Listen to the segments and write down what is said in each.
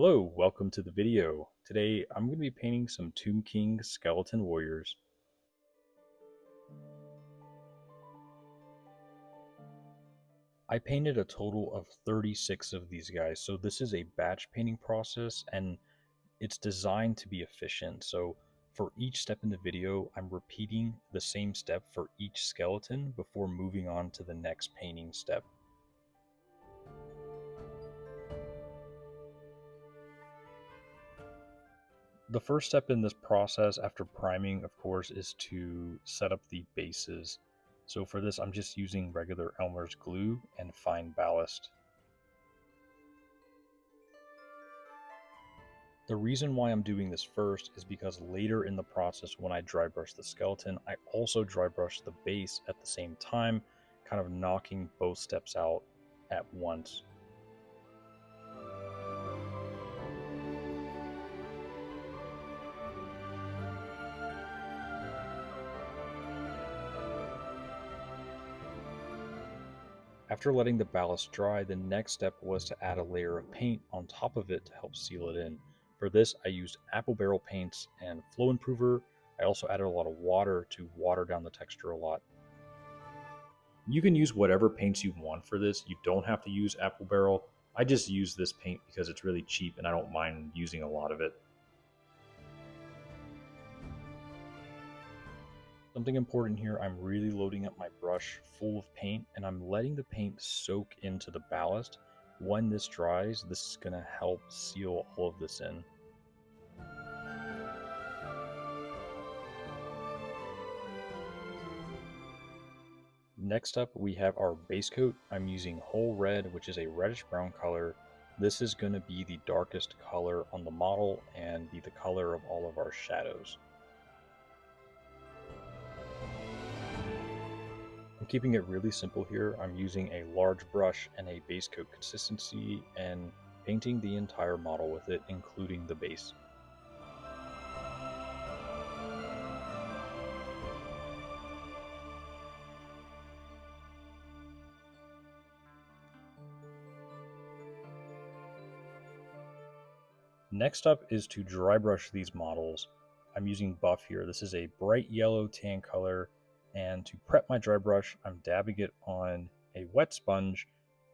Hello, welcome to the video. Today I'm going to be painting some Tomb King skeleton warriors. I painted a total of 36 of these guys, so this is a batch painting process and it's designed to be efficient. So for each step in the video, I'm repeating the same step for each skeleton before moving on to the next painting step. The first step in this process after priming, of course, is to set up the bases. So for this, I'm just using regular Elmer's glue and fine ballast. The reason why I'm doing this first is because later in the process, when I dry brush the skeleton, I also dry brush the base at the same time, kind of knocking both steps out at once. After letting the ballast dry, the next step was to add a layer of paint on top of it to help seal it in. For this, I used apple barrel paints and flow improver. I also added a lot of water to water down the texture a lot. You can use whatever paints you want for this. You don't have to use apple barrel. I just use this paint because it's really cheap and I don't mind using a lot of it. Something important here, I'm really loading up my brush full of paint and I'm letting the paint soak into the ballast. When this dries, this is going to help seal all of this in. Next up, we have our base coat. I'm using whole red, which is a reddish brown color. This is going to be the darkest color on the model and be the color of all of our shadows. I'm keeping it really simple here. I'm using a large brush and a base coat consistency and painting the entire model with it, including the base. Next up is to dry brush these models. I'm using buff here. This is a bright yellow tan color, and to prep my dry brush, I'm dabbing it on a wet sponge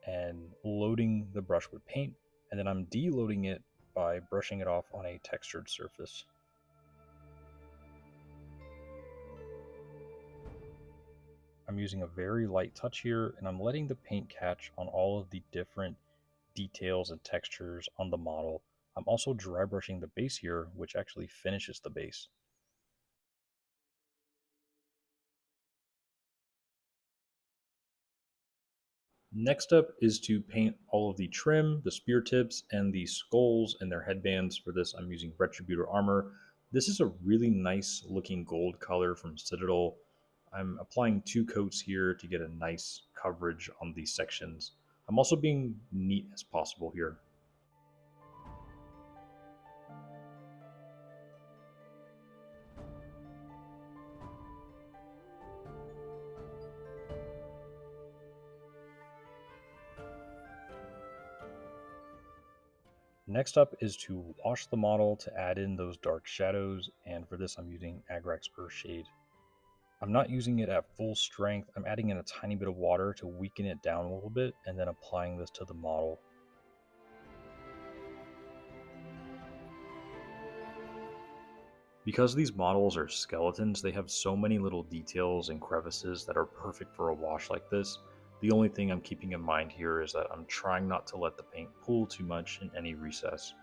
and loading the brush with paint, and then I'm deloading it by brushing it off on a textured surface. I'm using a very light touch here, and I'm letting the paint catch on all of the different details and textures on the model. I'm also dry brushing the base here, which actually finishes the base. Next up is to paint all of the trim, the spear tips, and the skulls and their headbands. For this, I'm using Retributor Armor. This is a really nice looking gold color from Citadel. I'm applying 2 coats here to get a nice coverage on these sections. I'm also being neat as possible here. Next up is to wash the model to add in those dark shadows, and for this I'm using Agrax Earthshade. I'm not using it at full strength, I'm adding in a tiny bit of water to weaken it down a little bit and then applying this to the model. Because these models are skeletons, they have so many little details and crevices that are perfect for a wash like this. The only thing I'm keeping in mind here is that I'm trying not to let the paint pool too much in any recess.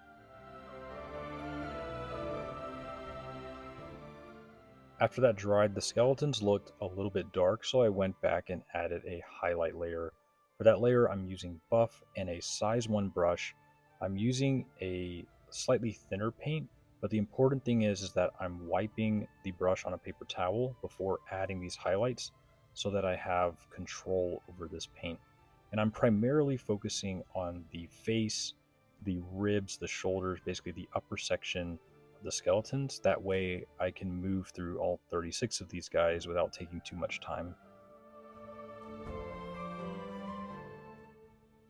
After that dried, the skeletons looked a little bit dark, so I went back and added a highlight layer. For that layer, I'm using buff and a size 1 brush. I'm using a slightly thinner paint, but the important thing is that I'm wiping the brush on a paper towel before adding these highlights so that I have control over this paint. And I'm primarily focusing on the face, the ribs, the shoulders, basically the upper section the skeletons. That way I can move through all 36 of these guys without taking too much time.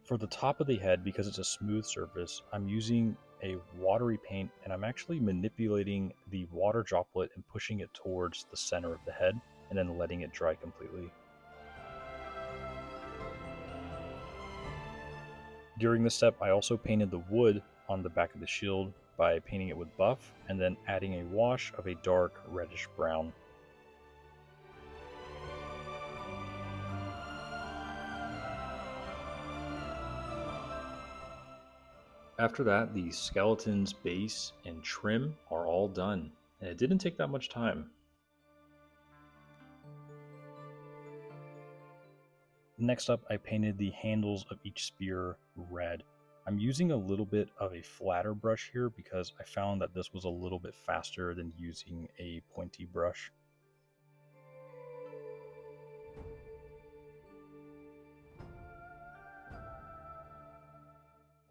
For the top of the head, because it's a smooth surface, I'm using a watery paint, and I'm actually manipulating the water droplet and pushing it towards the center of the head and then letting it dry completely. During this step, I also painted the wood on the back of the shield by painting it with buff and then adding a wash of a dark reddish brown. After that, the skeleton's base and trim are all done, and it didn't take that much time. Next up, I painted the handles of each spear red. I'm using a little bit of a flatter brush here because I found that this was a little bit faster than using a pointy brush.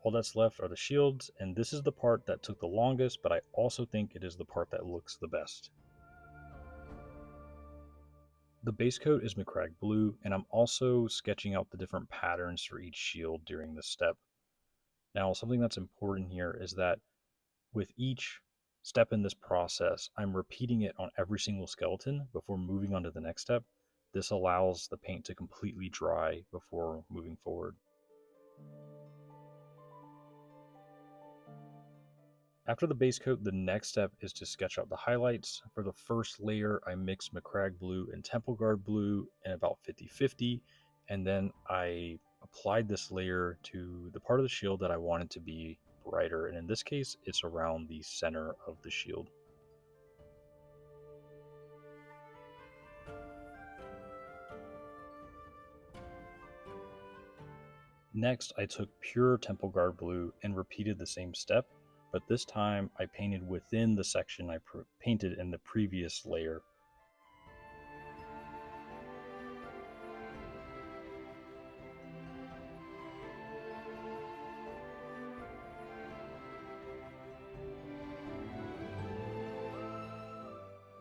All that's left are the shields, and this is the part that took the longest, but I also think it is the part that looks the best. The base coat is Macragge blue, and I'm also sketching out the different patterns for each shield during this step. Now, something that's important here is that with each step in this process, I'm repeating it on every single skeleton before moving on to the next step. This allows the paint to completely dry before moving forward. After the base coat, the next step is to sketch out the highlights. For the first layer, I mixed Macragge blue and Temple Guard blue in about 50-50, and then I applied this layer to the part of the shield that I wanted to be brighter, and in this case, it's around the center of the shield. Next, I took pure Temple Guard blue and repeated the same step, but this time I painted within the section I painted in the previous layer.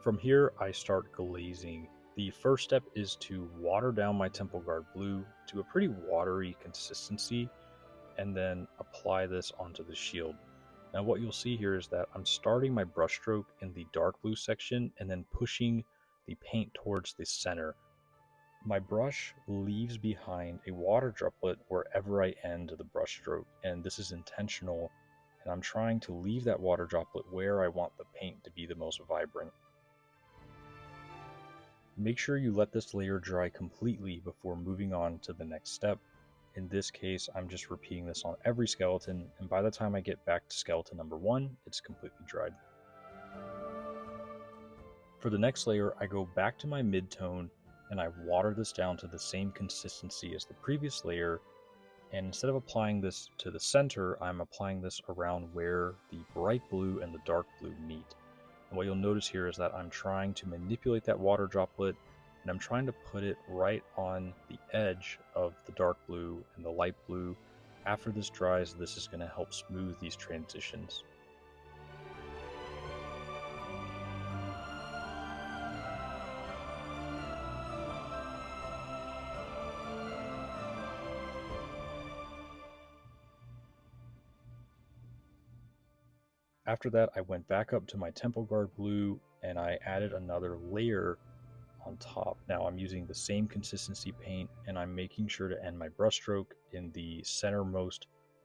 From here, I start glazing. The first step is to water down my Temple Guard blue to a pretty watery consistency and then apply this onto the shield. Now what you'll see here is that I'm starting my brushstroke in the dark blue section and then pushing the paint towards the center. My brush leaves behind a water droplet wherever I end the brushstroke, and this is intentional, and I'm trying to leave that water droplet where I want the paint to be the most vibrant. Make sure you let this layer dry completely before moving on to the next step. In this case, I'm just repeating this on every skeleton, and by the time I get back to skeleton number 1, it's completely dried. For the next layer, I go back to my Midtone and I water this down to the same consistency as the previous layer, and instead of applying this to the center, I'm applying this around where the bright blue and the dark blue meet. And what you'll notice here is that I'm trying to manipulate that water droplet, and I'm trying to put it right on the edge of the dark blue and the light blue. After this dries, this is going to help smooth these transitions. After that, I went back up to my Temple Guard blue and I added another layer on top. Now I'm using the same consistency paint and I'm making sure to end my brushstroke in the centermost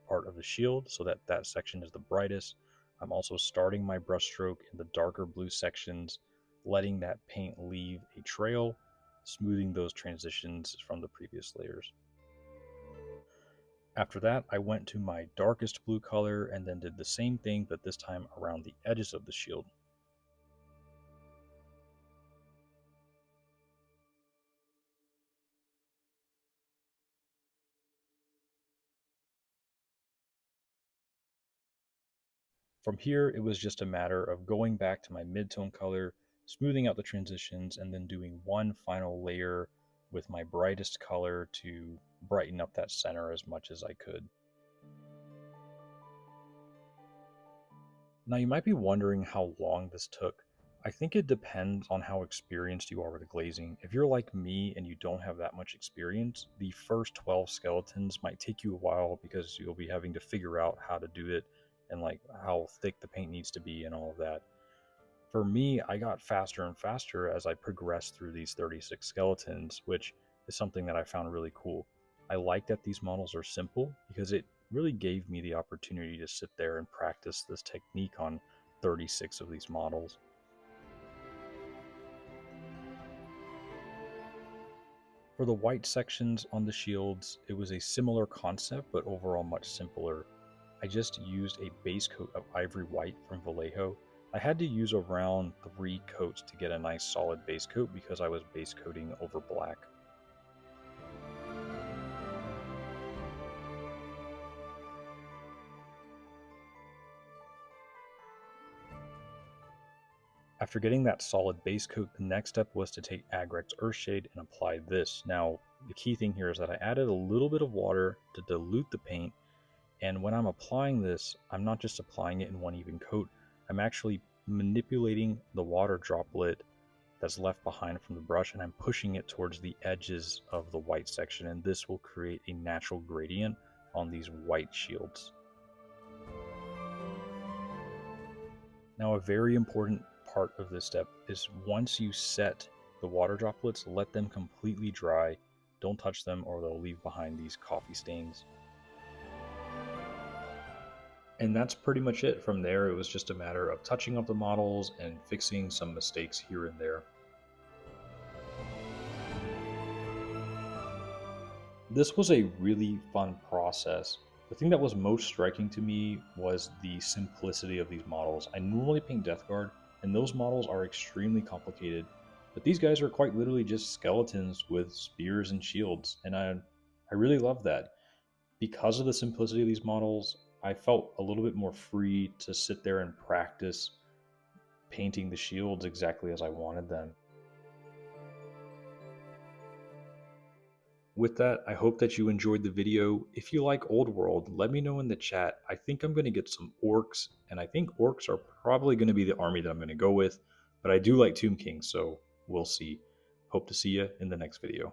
part of the shield so that that section is the brightest. I'm also starting my brushstroke in the darker blue sections, letting that paint leave a trail, smoothing those transitions from the previous layers. After that, I went to my darkest blue color and then did the same thing, but this time around the edges of the shield. From here, it was just a matter of going back to my midtone color, smoothing out the transitions, and then doing one final layer with my brightest color to brighten up that center as much as I could. Now you might be wondering how long this took. I think it depends on how experienced you are with glazing. If you're like me and you don't have that much experience, the first 12 skeletons might take you a while because you'll be having to figure out how to do it and like how thick the paint needs to be and all of that. For me, I got faster and faster as I progressed through these 36 skeletons, which is something that I found really cool. I like that these models are simple because it really gave me the opportunity to sit there and practice this technique on 36 of these models. For the white sections on the shields, it was a similar concept, but overall much simpler. I just used a base coat of ivory white from Vallejo. I had to use around 3 coats to get a nice solid base coat because I was base coating over black. After getting that solid base coat, the next step was to take Agrex Earthshade and apply this. Now, the key thing here is that I added a little bit of water to dilute the paint, and when I'm applying this, I'm not just applying it in one even coat, I'm actually manipulating the water droplet that's left behind from the brush, and I'm pushing it towards the edges of the white section, and this will create a natural gradient on these white shields. Now, a very important part of this step is once you set the water droplets, let them completely dry. Don't touch them or they'll leave behind these coffee stains. And that's pretty much it. From there, it was just a matter of touching up the models and fixing some mistakes here and there. This was a really fun process. The thing that was most striking to me was the simplicity of these models. I normally paint Death Guard, and those models are extremely complicated, but these guys are quite literally just skeletons with spears and shields, and I really love that. Because of the simplicity of these models, I felt a little bit more free to sit there and practice painting the shields exactly as I wanted them. With that, I hope that you enjoyed the video. If you like Old World, let me know in the chat. I think I'm going to get some orcs, and I think orcs are probably going to be the army that I'm going to go with, but I do like Tomb King, so we'll see. Hope to see you in the next video.